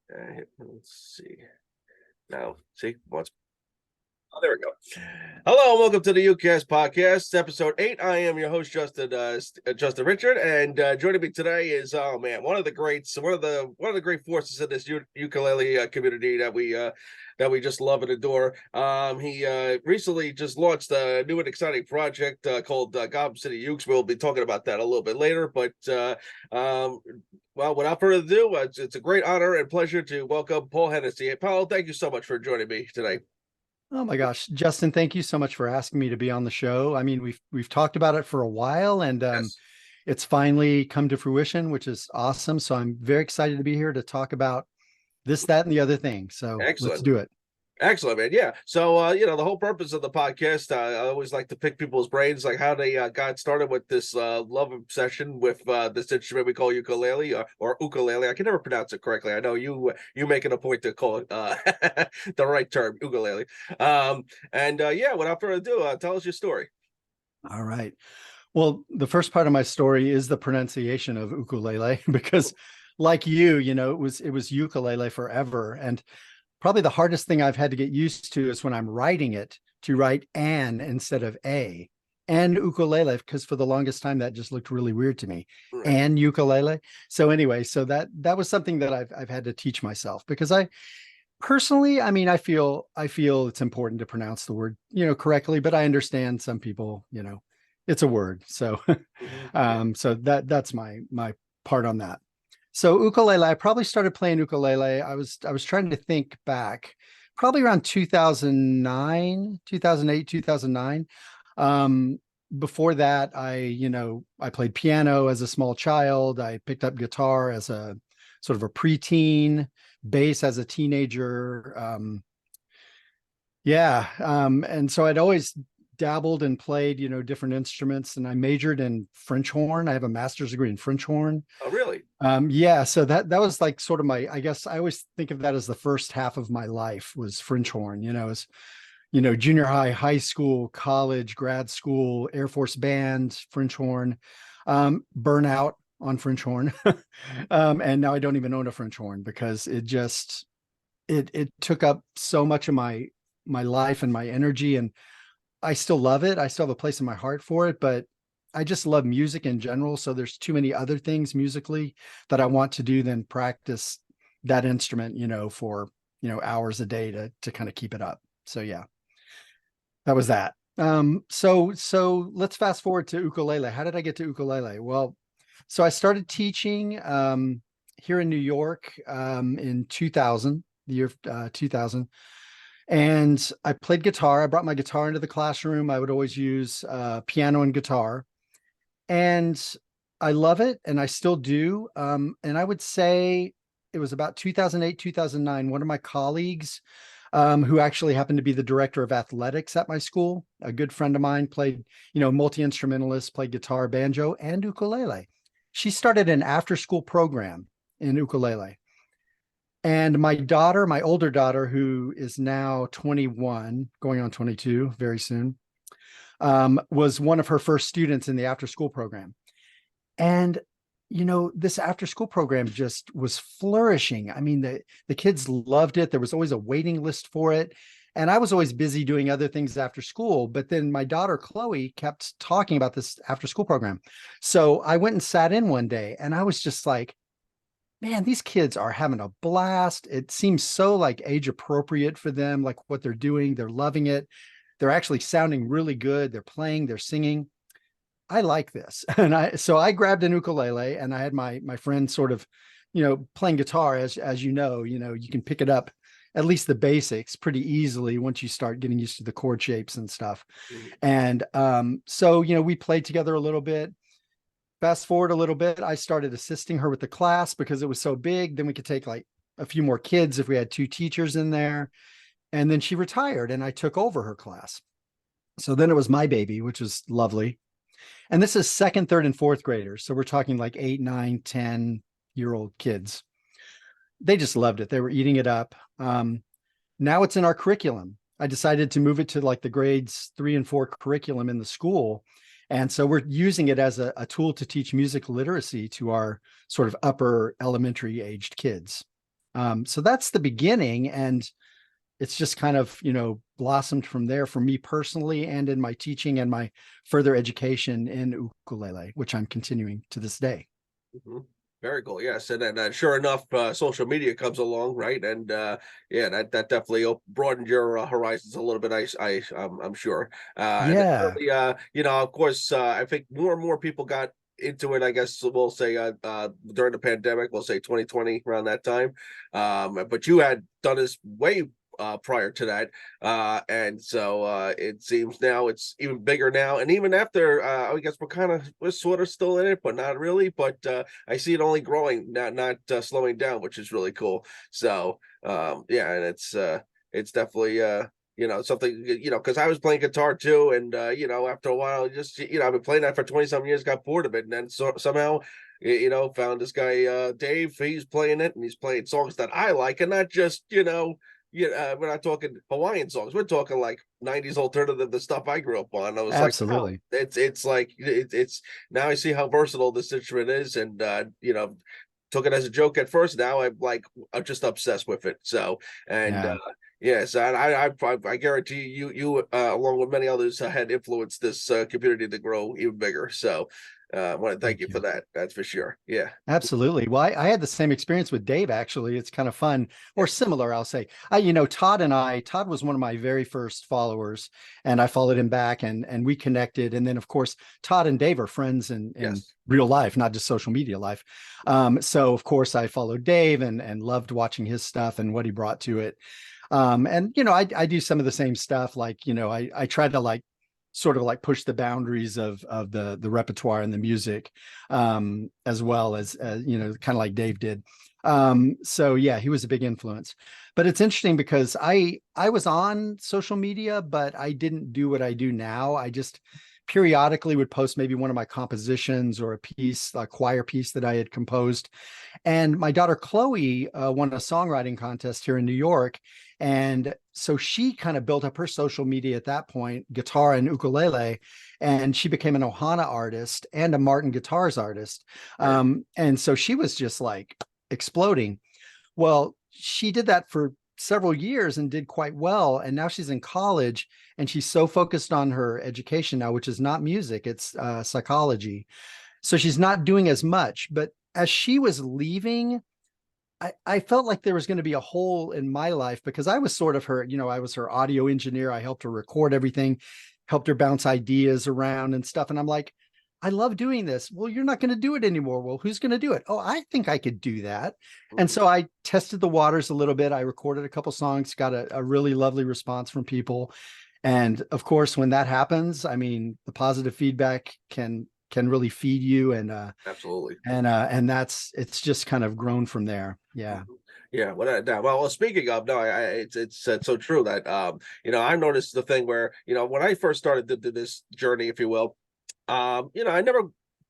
Let's see. Now, see, once. Oh, there we go. Hello, and welcome to the UCast podcast, episode 8. I am your host, Justin Richard, and joining me today is, oh man, one of the greats, one of the great forces in this ukulele community that we just love and adore. He recently just launched a new and exciting project called Gotham City Ukes. We'll be talking about that a little bit later, but um, well, without further ado, it's a great honor and pleasure to welcome Paul Hennessee. Hey, Paul, thank you so much for joining me today. Oh my gosh, Justin, thank you so much for asking me to be on the show. I mean, we've talked about it for a while and Yes, it's finally come to fruition, which is awesome. So I'm very excited to be here to talk about this, that, and the other thing. So let's excellent. do it. Excellent, man. Yeah. So, the whole purpose of the podcast, I always like to pick people's brains, like how they got started with this love obsession with this instrument we call ukulele or ukulele. I can never pronounce it correctly. I know you making a point to call it the right term, ukulele. Yeah, without further ado, tell us your story. All right. Well, the first part of my story is the pronunciation of ukulele because like it was ukulele forever. And probably the hardest thing I've had to get used to is when I'm writing it to write an instead of a and ukulele, because for the longest time that just looked really weird to me. Right. And ukulele. So anyway, so that was something that I've had to teach myself because I personally, I mean, I feel it's important to pronounce the word, correctly, but I understand some people, it's a word. So Yeah. so that's my part on that. So ukulele, I probably started playing ukulele. I was trying to think back, probably around 2009, 2008, 2009. Um, Before that, I played piano as a small child. I picked up guitar as a sort of a preteen, bass as a teenager. And so I'd always dabbled and played, different instruments, and I majored in French horn. I have a master's degree in French horn. Oh, really? Yeah, so that was like sort of my, I guess I always think of that as the first half of my life was French horn, as junior high, high school, college, grad school, Air Force band, French horn, burnout on French horn. And now I don't even own a French horn because it took up so much of my life and my energy. And I still love it. I still have a place in my heart for it, but I just love music in general. So there's too many other things musically that I want to do than practice that instrument, for, hours a day to kind of keep it up. So yeah, that was that. So let's fast forward to ukulele. How did I get to ukulele? Well, so I started teaching here in New York in 2000, the year 2000. And I played guitar. I brought my guitar into the classroom. I would always use piano and guitar. And I love it. And I still do. And I would say it was about 2008, 2009. One of my colleagues, who actually happened to be the director of athletics at my school, a good friend of mine, played, multi-instrumentalist, played guitar, banjo, and ukulele. She started an after-school program in ukulele. And my daughter, my older daughter, who is now 21, going on 22 very soon, was one of her first students in the after school program. And, this after school program just was flourishing. I mean, the kids loved it. There was always a waiting list for it. And I was always busy doing other things after school. But then my daughter, Chloe, kept talking about this after school program. So I went and sat in one day and I was just like, man, these kids are having a blast. It seems so like age appropriate for them, like what they're doing. They're loving it. They're actually sounding really good. They're playing, they're singing. I like this. And I grabbed an ukulele and I had my friend sort of, playing guitar as you can pick it up, at least the basics pretty easily once you start getting used to the chord shapes and stuff. Mhm. And so, we played together a little bit. Fast forward a little bit, I started assisting her with the class because it was so big. Then we could take like a few more kids if we had two teachers in there. And then she retired and I took over her class. So then it was my baby, which was lovely. And this is second, third, and fourth graders. So we're talking like 8, 9, 10-year-old kids. They just loved it. They were eating it up. Now it's in our curriculum. I decided to move it to like the grades 3 and 4 curriculum in the school. And so we're using it as a tool to teach music literacy to our sort of upper elementary aged kids. So that's the beginning, and it's just kind of, blossomed from there for me personally and in my teaching and my further education in ukulele, which I'm continuing to this day. Mhm. Very cool. Yes, and then sure enough, social media comes along, right? And yeah, that definitely broadened your horizons a little bit. I'm sure. And it Yeah, really, of course, I think more and more people got into it. I guess we'll say during the pandemic, we'll say 2020 around that time. But you had done this way prior to that, and so it seems now it's even bigger now. And even after, I guess we're sort of still in it, but not really. But I see it only growing, not slowing down, which is really cool. So yeah, and it's definitely something, because I was playing guitar too, and after a while, just I've been playing that for 20 some years, got bored of it, and then somehow found this guy Dave. He's playing it, and he's playing songs that I like, and not just we're not talking Hawaiian songs. We're talking like 90s alternative, the stuff I grew up on. I was like, wow, absolutely. it's like it's now I see how versatile this instrument is, and took it as a joke at first. Now I'm just obsessed with it. So and Yeah. yes, and I guarantee you along with many others had influenced this community to grow even bigger. So I want to thank you Thank for you. that. That's for sure. Yeah. Absolutely. Well, I had the same experience with Dave, actually. It's kind of fun or Yeah. similar, I'll say. Todd was one of my very first followers, and I followed him back, and we connected. And then, of course, Todd and Dave are friends in Yes. real life, not just social media life. So of course I followed Dave and loved watching his stuff and what he brought to it. And I do some of the same stuff. Like, I try to like sort of like push the boundaries of the repertoire and the music, as well as kind of like Dave did. So yeah, he was a big influence. But it's interesting because I was on social media, but I didn't do what I do now. I just periodically would post maybe one of my compositions or a piece, a choir piece that I had composed. And my daughter Chloe won a songwriting contest here in New York. And so she kind of built up her social media at that point, guitar and ukulele. And she became an Ohana artist and a Martin Guitars artist. Very And so she was just like exploding. Well, she did that for several years and did quite well. And now she's in college and she's so focused on her education now, which is not music, it's psychology. So she's not doing as much. But as she was leaving, I felt like there was going to be a hole in my life because I was sort of her, I was her audio engineer. I helped her record everything, helped her bounce ideas around and stuff. And I'm like, I love doing this. Well, you're not going to do it anymore. Well, who's going to do it? Oh, I think I could do that. And cool. so I tested the waters a little bit. I recorded a couple songs, got a really lovely response from people. And of course, when that happens, I mean, the positive feedback can really feed you, Absolutely. and it's just kind of grown from there. Yeah. Mhm. Yeah, without a doubt. Well, speaking of, no, it's so true that I noticed the thing where when I first started this journey, if you will, I never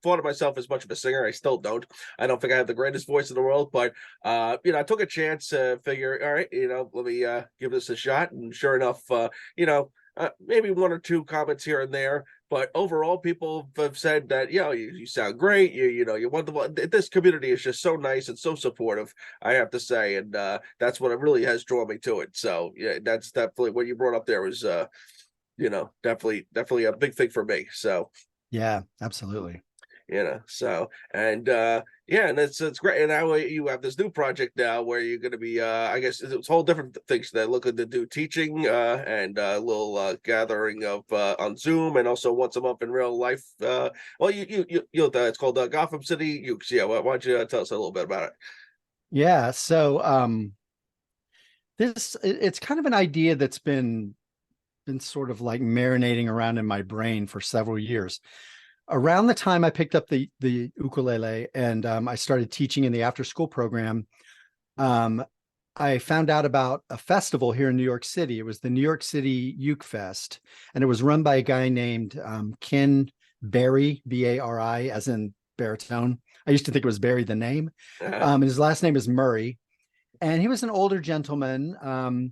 thought of myself as much of a singer. I still don't. I don't think I have the greatest voice in the world, but I took a chance to figure, all right, let me give this a shot, and sure enough, maybe one or two comments here and there. But overall, people have said that, you sound great. You're wonderful. This community is just so nice and so supportive, I have to say. And that's what it really has drawn me to it. So yeah, that's definitely what you brought up there was, definitely a big thing for me. So, Yeah, absolutely. so and yeah, and it's great. And now you have this new project now where you're going to be I guess it's whole different things that looking to do teaching and a little gathering of on Zoom, and also once a month in real life. Well, it's called Gotham City Ukes. Yeah, why don't you tell us a little bit about it? Yeah. So it's kind of an idea that's been sort of like marinating around in my brain for several years. Around the time I picked up the ukulele and I started teaching in the after school program, um, I found out about a festival here in New York City. It was the New York City Uke Fest, and it was run by a guy named Ken Barry, Bari, as in baritone. I used to think it was Barry the name. Uh, And his last name is Murray, and he was an older gentleman.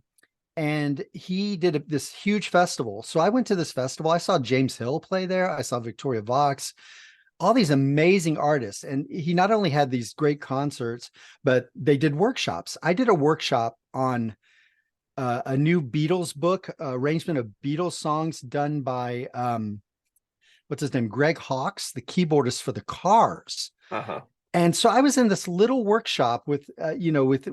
And he did this huge festival. So I went to this festival. I saw James Hill play there. I saw Victoria Vox. all these amazing artists. And he not only had these great concerts, but they did workshops. I did a workshop on a new Beatles book, arrangement of Beatles songs done by what's his name, Greg Hawkes, the keyboardist for the Cars. Uh-huh. And so I was in this little workshop with with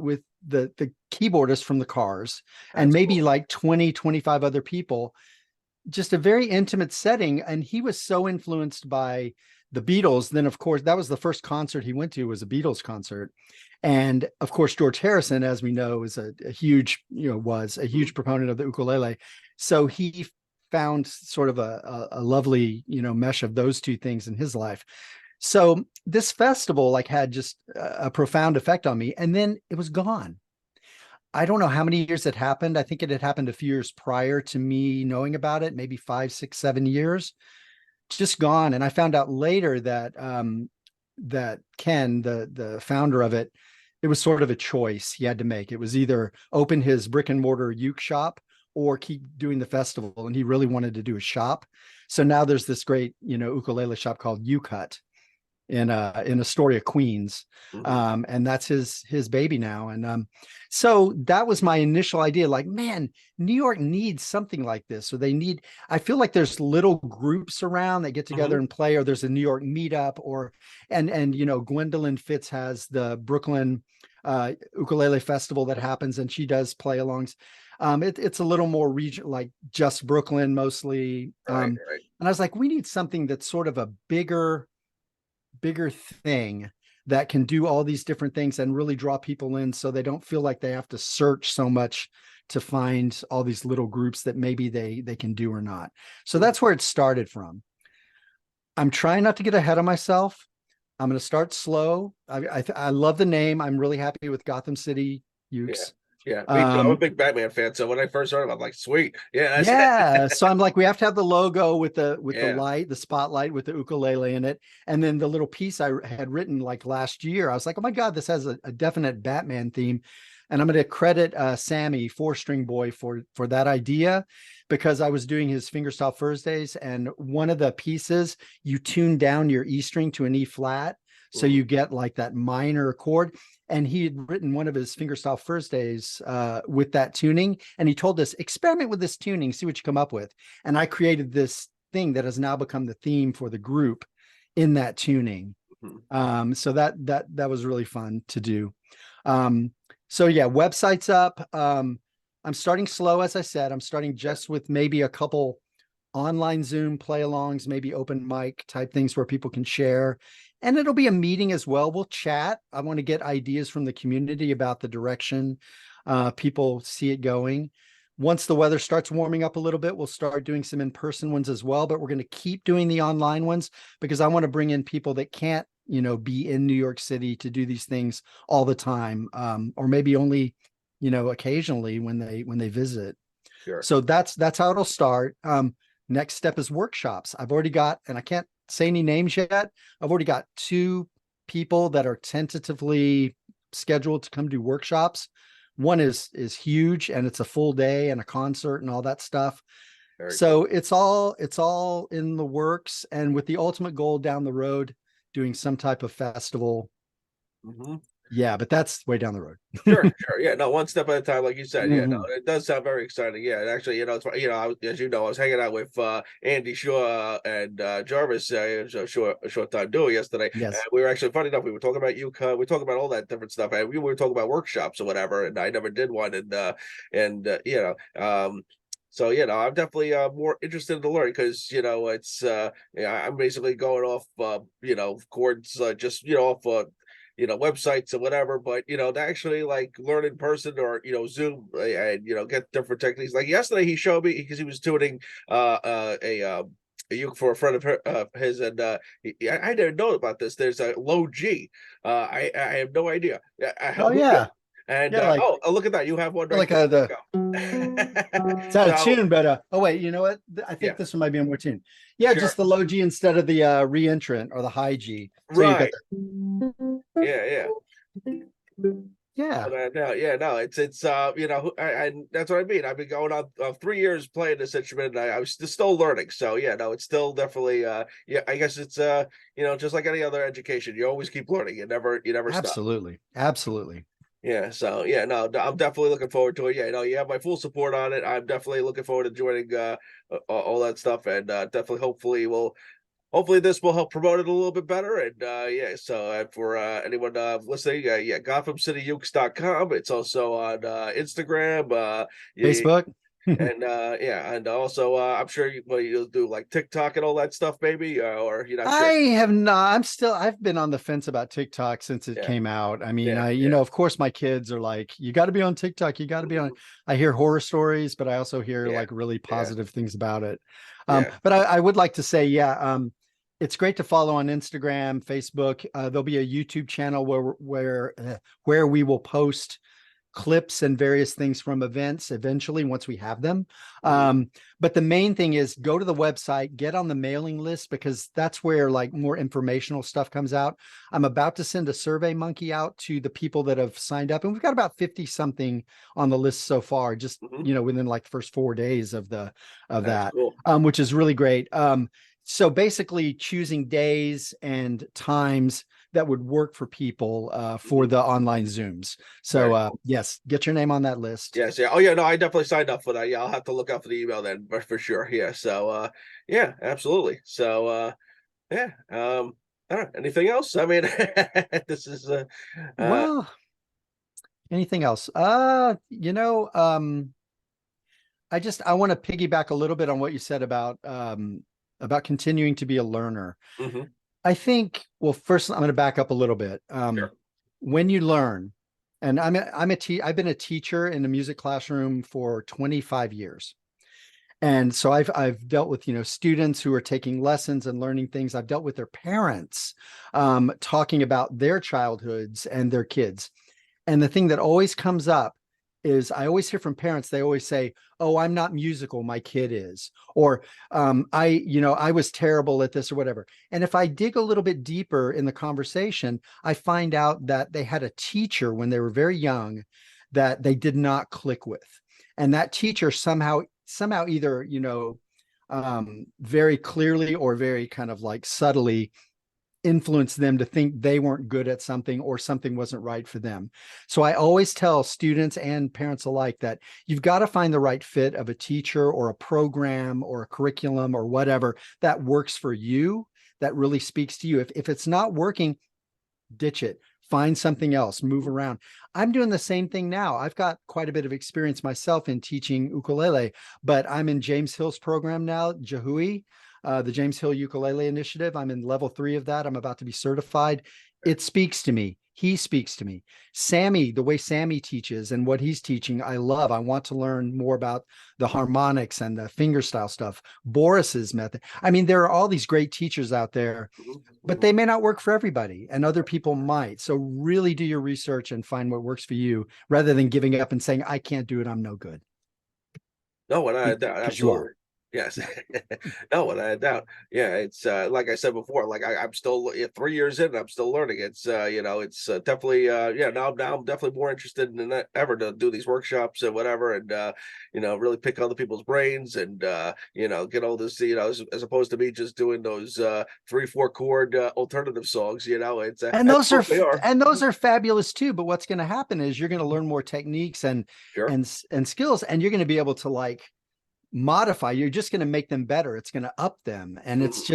the keyboardist from the Cars and That's maybe cool. like 20, 25 other people, just a very intimate setting. And he was so influenced by the Beatles. Then, of course, that was the first concert he went to, was a Beatles concert. And of course, George Harrison, as we know, is a huge, was a huge proponent of the ukulele. So he found sort of a lovely, mesh of those two things in his life. So this festival like had just a profound effect on me. And then it was gone. I don't know how many years it happened. I think it had happened a few years prior to me knowing about it, maybe 5, 6, 7 years, just gone. And I found out later that that Ken, the founder of it, it was sort of a choice he had to make. It was either open his brick and mortar uke shop or keep doing the festival. And he really wanted to do a shop. So now there's this great, ukulele shop called Uke Hut in Astoria, Queens. Mhm. And that's his baby now. And so that was my initial idea, like, man, New York needs something like this. Or I feel like there's little groups around that get together Mhm. and play, or there's a New York meetup, or and Gwendolyn Fitz has the Brooklyn ukulele festival that happens, and she does play alongs. It's a little more region, like just Brooklyn mostly. Right, right. And I was like, we need something that's sort of a bigger thing that can do all these different things and really draw people in, so they don't feel like they have to search so much to find all these little groups that maybe they can do or not. So Mhm. that's where it started from. I'm trying not to get ahead of myself. I'm going to start slow. I love the name. I'm really happy with Gotham City Yeah. Ukes. Yeah, me too. I'm a Um, big Batman fan, so when I first heard him, I'm like, sweet. Yeah, that's Yeah. it. So I'm like, we have to have the logo with the Yeah. light, the spotlight with the ukulele in it. And then the little piece I had written like last year, I was like, oh my God, this has a definite Batman theme. And I'm going to credit Sammy, 4-string boy, for that idea, because I was doing his fingerstyle Thursdays, and one of the pieces you tune down your E string to an E flat, so Mhm. you get like that minor chord. And he had written one of his fingerstyle Thursdays with that tuning, and he told us, experiment with this tuning, see what you come up with. And I created this thing that has now become the theme for the group in that tuning. Mhm. So that was really fun to do. Um, so yeah, website's up. I'm starting slow, as I said. I'm starting Yeah. just with maybe a couple online Zoom play-alongs, maybe open mic type things where people can share. And it'll be a meeting as well. We'll chat. I want to get ideas from the community about the direction people see it going. Once the weather starts warming up a little bit, we'll start doing some in-person ones as well. But we're going to keep doing the online ones because I want to bring in people that can't, be in New York City to do these things all the time, or maybe only, occasionally when they visit. Sure. So that's how it'll start. Next step is workshops. I've already got, and I can't say any names yet. I've already got 2 people that are tentatively scheduled to come do workshops. One is huge, and it's a full day and a concert and all that stuff. Very So cool. it's all in the works, and with the ultimate goal down the road, doing some type of festival. Mhm. Yeah, but that's way down the road. Sure, sure. Yeah, no, one step at a time, like you said. Yeah, no, Mhm. it does sound very exciting. Yeah, and actually, it's as you know, I was hanging out with Andy Shaw and Jarvis a short time duo yesterday, and Yes. we were actually funny enough. We were talking about UConn, we were talking about all that different stuff, and we were talking about workshops or whatever. And I never did one, so I'm definitely more interested to learn because it's I'm basically going off chords just off websites or whatever, but to actually like learn in person or Zoom and get different techniques. Like yesterday, he showed me because he was tuning a uke for a friend of his, and I didn't know about this. There's a low G. I have no idea. Oh Who knew? yeah. And Yeah, like look at that, you have one right like there. There the you it's go. out of So tune, but oh wait, you know what? I yeah, think this one might be in more tune. Yeah, sure, just the low G instead of the reentrant or the high G. So you've got right, yeah, yeah. Yeah, No, yeah, no, it's you know, and that's what I mean. I've been going on 3 years playing this instrument, and I was still learning. So yeah, no, it's still definitely yeah. I guess it's you know, just like any other education, you always keep learning. You never stop. absolutely. Absolutely. Yeah, so yeah, no, I'm definitely looking forward to it. Yeah, no, you have my full support on it. I'm definitely looking forward to joining all that stuff, and definitely, hopefully this will help promote it a little bit better. And yeah, so for anyone listening, yeah, gothamcityukes.com. It's also on Instagram. Yeah, Facebook. and yeah, and also I'm sure you'll do like TikTok and all that stuff, maybe, or you're not I sure. have not. I've been on the fence about TikTok since it Yeah, came out. I mean, yeah, you yeah. know, of course my kids are like, you got to be on TikTok. You got to be on. Mhm. I hear horror stories, but I also hear Yeah, like really yeah, positive things about it. yeah. But I would like to say, yeah, it's great to follow on Instagram, Facebook. There'll be a YouTube channel where we will post clips and various things from events eventually once we have them. Mhm. But the main thing is go to the website, get on the mailing list, because that's where like more informational stuff comes out. I'm about to send a survey monkey out to the people that have signed up, and we've got about 50 something on the list so far, just Mhm. you know, within like the first 4 days of That's that, cool. which is really great. So basically choosing days and times that would work for people for Mhm. the online Zooms. So Very cool. yes, get your name on that list. Yes, yeah. Oh yeah, no, I definitely signed up for that. Yeah, I'll have to look out for the email then, for sure. Yeah. So yeah, absolutely. So yeah. I don't know. Anything else? I mean, this is uh Well, anything else? I want to piggyback a little bit on what you said about continuing to be a learner. mhm, I think, well, first I'm going to back up a little bit. sure. When you learn, and I've been a teacher in the music classroom for 25 years. And so I've dealt with, you know, students who are taking lessons and learning things. I've dealt with their parents talking about their childhoods and their kids. And the thing that always comes up is I always hear from parents, they always say, "Oh, I'm not musical, my kid is," or I was terrible at this or whatever. And if I dig a little bit deeper in the conversation, I find out that they had a teacher when they were very young that they did not click with. And that teacher somehow either, very clearly or very kind of like subtly influence them to think they weren't good at something or something wasn't right for them. So I always tell students and parents alike that you've got to find the right fit of a teacher or a program or a curriculum or whatever that works for you, that really speaks to you. If it's not working, ditch it, find something else, move around. I'm doing the same thing now. I've got quite a bit of experience myself in teaching ukulele, but I'm in James Hill's program now, Jahui, the James Hill Ukulele Initiative. I'm in level 3 of that. I'm about to be certified. It speaks to me. He speaks to me. Sammy, the way Sammy teaches and what he's teaching, I love. I want to learn more about the harmonics and the fingerstyle stuff. Boris's method. I mean, there are all these great teachers out there, Mhm, but mhm. they may not work for everybody and other people might. So really do your research and find what works for you rather than giving up and saying, I can't do it, I'm no good. No, without a doubt, Because you absolutely. are. Yes. No, without a doubt. Yeah, it's like I said before, like I'm still, yeah, 3 years in, I'm still learning. It's you know, it's definitely yeah, now I'm definitely more interested than ever to do these workshops and whatever, and you know, really pick other people's brains, and you know, get all this, you know, as opposed to me just doing those 3, 4 chord alternative songs, you know, it's And as those cool are as they are. and those are fabulous too. But what's going to happen is you're going to learn more techniques Sure. and skills, and you're going to be able to like modify. You're just going to make them better. It's going to up them, and Mhm. it's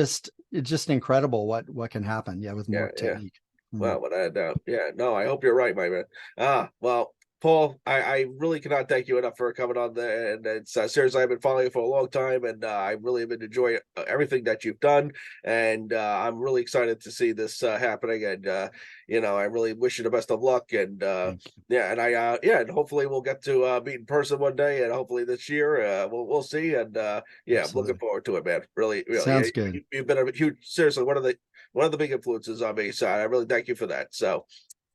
just incredible what can happen. Yeah, with Yeah, more yeah. technique. Mm. Well, without a doubt. Yeah, no, I hope you're right, my man. Well, Paul, I really cannot thank you enough for coming on there. And it's seriously, I've been following you for a long time, and I really have been enjoying everything that you've done. And I'm really excited to see this happening. And you know, I really wish you the best of luck. And Thank you. yeah, and yeah, and hopefully we'll get to meet in person one day, and hopefully this year we'll see. And yeah, I'm looking Absolutely. forward to it, man. Really, really, yeah, Sounds good. you've been a huge, seriously, one of the big influences on me. So I really thank you for that. So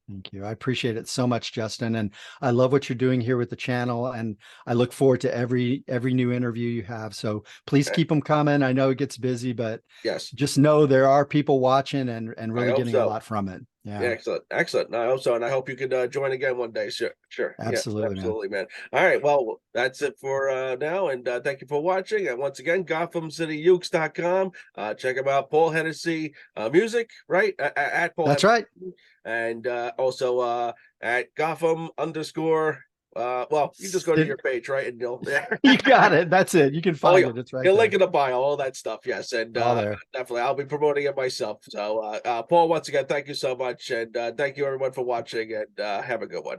Thank you. I appreciate it so much, Justin. And I love what you're doing here with the channel. And I look forward to every new interview you have. So please uh, keep them coming. I know it gets busy, but yes, just know there are people watching and I really hope getting a so. lot from it. Yeah, Excellent, excellent. I hope so, and I hope you can join again one day. Sure, sure. Yeah, absolutely, man. absolutely, man. All right, well, that's it for now, and thank you for watching. And once again, GothamCityUkes.com. Check them out. Paul Hennessy music, right? At Paul That's Hennessy, right. and also at Gotham underscore. Well, you just go to your page, right, and you'll You got it. That's it. You can Oh, find yeah. it. It's right He'll link there. in the bio, all that stuff. Yes. And All there. definitely I'll be promoting it myself. So Paul, once again, thank you so much. And thank you everyone for watching, and have a good one.